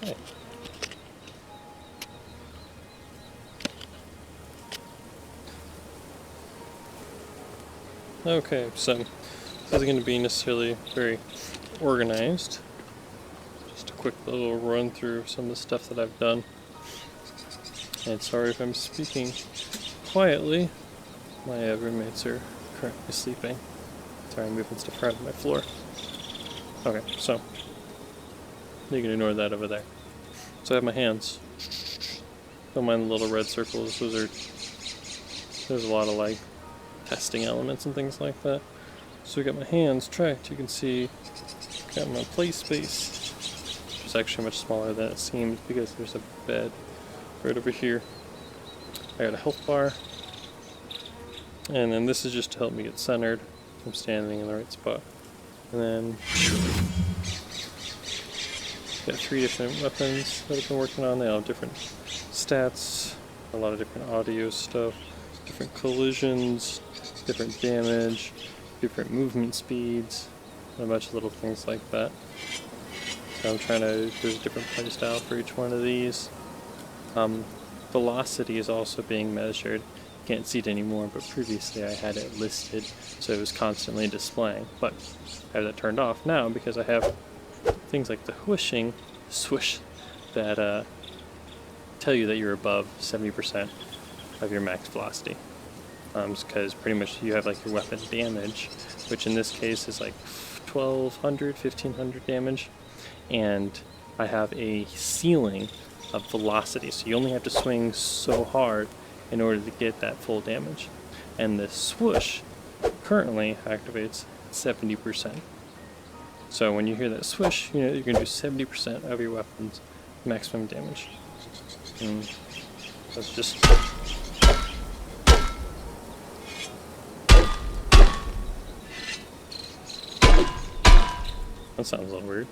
Okay. Okay, so this isn't going to be necessarily very organized. Just a quick little run through some of the stuff that I've done. And sorry if I'm speaking quietly. My roommates are currently sleeping. Sorry, I'm moving stuff around my floor. Okay, so you can ignore that over there. So I have my hands. Don't mind the little red circles. There's a lot of like testing elements and things like that. So we got my hands tracked. You can see got my play space, which is actually much smaller than it seems because there's a bed right over here. I got a health bar, and then this is just to help me get centered. I'm standing in the right spot. And then got 3 different weapons that I've been working on. They all have different stats, a lot of different audio stuff, different collisions, different damage, different movement speeds, and a bunch of little things like that. So I'm trying to, there's a different play style for each one of these. Velocity is also being measured. Can't see it anymore, but previously I had it listed, so it was constantly displaying. But I have that turned off now because I have things like the swish, that tell you that you're above 70% of your max velocity. Because pretty much you have like your weapon damage, which in this case is like 1200, 1500 damage, and I have a ceiling of velocity, so you only have to swing so hard in order to get that full damage. And the swoosh currently activates 70%. So when you hear that swoosh, you know you're going to do 70% of your weapon's maximum damage. And that's just... That sounds a little weird.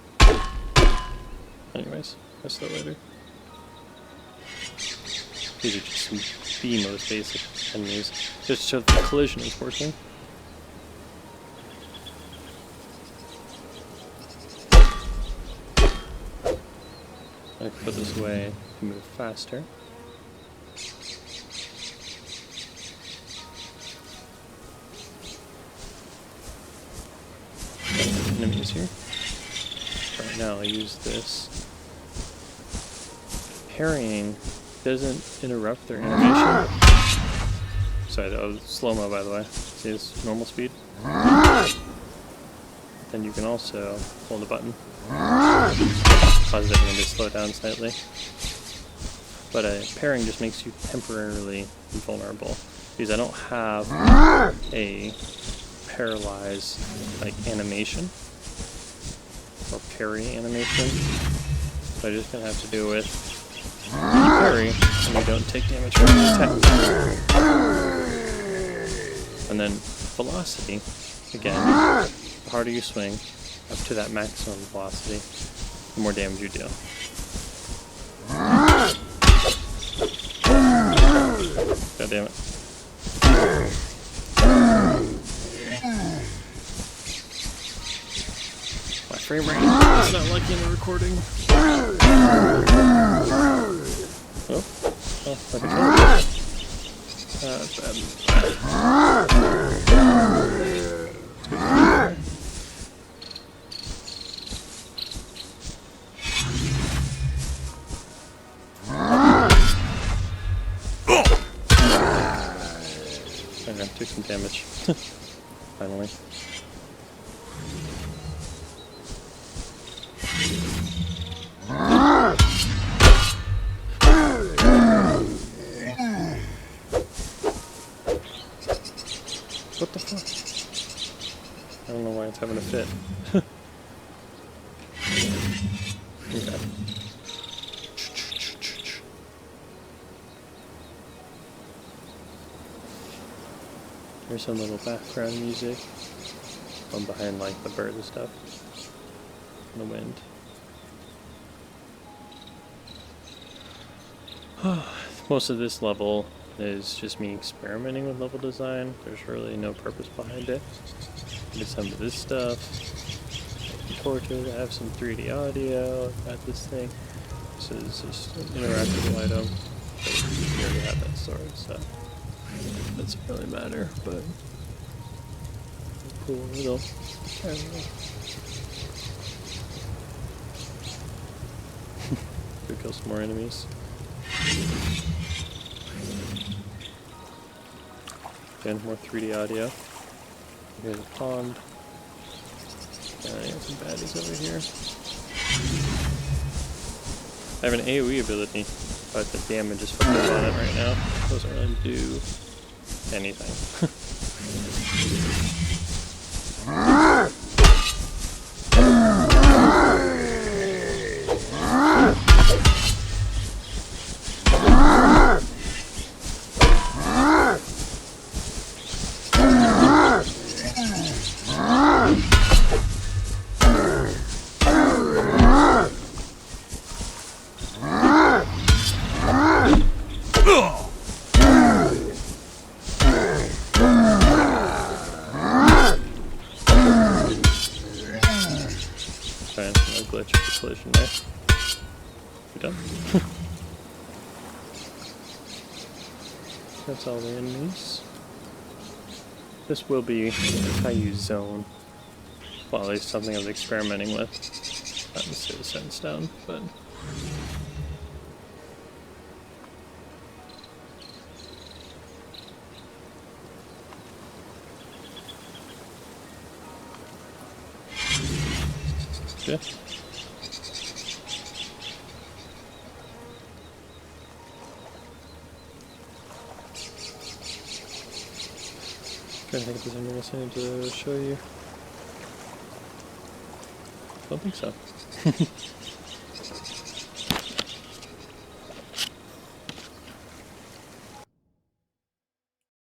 Anyways, I'll see that later. These are just the most basic enemies, just to show that the collision is working. I can put this away to move faster. Enemies here. Right now I use this. Parrying doesn't interrupt their animation. Sorry, that was slow-mo by the way. See this normal speed? Then you can also hold the button. Causes everything to slow down slightly. But parrying just makes you temporarily invulnerable. Because I don't have a paralyze like animation or parry animation. So I'm just gonna have to do with parry and you don't take damage from the attack. And then velocity, again, the harder you swing up to that maximum velocity, the more damage you deal. God damn it. My frame rate is not lucky in the recording. Oh, like I told you. That's bad. Okay, took some damage. Finally. What the fuck? I don't know why it's having a fit. Okay. There's some little background music from behind like the bird and stuff. And the wind. Most of this level is just me experimenting with level design. There's really no purpose behind it. I did some of this stuff. Torches, I have some 3D audio, got this thing. This is just an interactable item. But you already have that stored, so it doesn't really matter. But cool little camera. Go kill some more enemies. Again, more 3D audio. Here's a pond. I got some baddies over here. I have an AoE ability, but the damage is fucking on it right now. Doesn't really do anything. Sorry, no glitch with the collision there. We done? That's all the enemies. This will be how you zone. Well, at least something I was experimenting with. Not necessarily set in stone, but... yeah. Trying to think if there's anything else I need to show you. Don't think so.